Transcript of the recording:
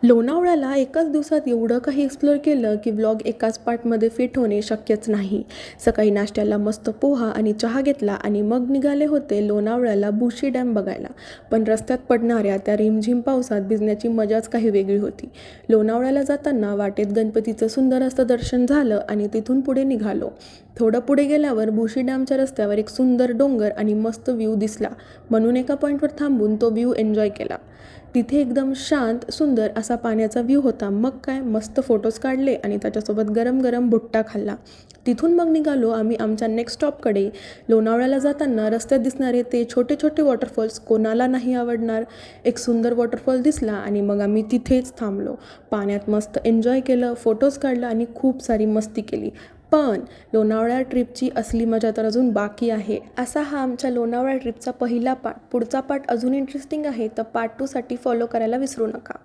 लोणावळ्याला एकाच दिवसात एवढं काही एक्सप्लोअर केलं की व्लॉग एकाच पार्टमध्ये फिट होणे शक्यच नाही. सकाळी नाश्त्याला मस्त पोहा आणि चहा घेतला आणि मग निघाले होते लोणावळ्याला बुशी डॅम बघायला. पण रस्त्यात पडणाऱ्या त्या रिमझिम पावसात भिजण्याची मजाच काही वेगळी होती. लोणावळ्याला जाताना वाटेत गणपतीचं सुंदर असं दर्शन झालं आणि तिथून पुढे निघालो. थोडं पुढे गेल्यावर बुशी डॅमच्या रस्त्यावर एक सुंदर डोंगर आणि मस्त व्ह्यू दिसला, म्हणून एका पॉईंटवर थांबून तो व्ह्यू एन्जॉय केला. तिथे एकदम शांत सुंदर असा पाण्याचा व्ह्यू होता. मग काय मस्त फोटोज काढले आणि त्याच्यासोबत गरम गरम भुट्टा खाल्ला. तिथून मग निघालो आम्ही आमच्या नेक्स्ट स्टॉपकडे. लोणावळ्याला जाताना रस्त्यात दिसणारे ते छोटे छोटे वॉटरफॉल्स कोणाला नाही आवडणार. एक सुंदर वॉटरफॉल दिसला आणि मग आम्ही तिथेच थांबलो. पाण्यात मस्त एन्जॉय केलं, फोटोज काढला आणि खूप सारी मस्ती केली. पण लोणावळा ट्रिपची असली मजा तर अजून बाकी आहे. असा हा आमच्या लोणावळा ट्रिपचा पहिला पार्ट. पुढचा पार्ट अजून इंटरेस्टिंग आहे, तर पार्ट 2साठी फॉलो करायला विसरू नका.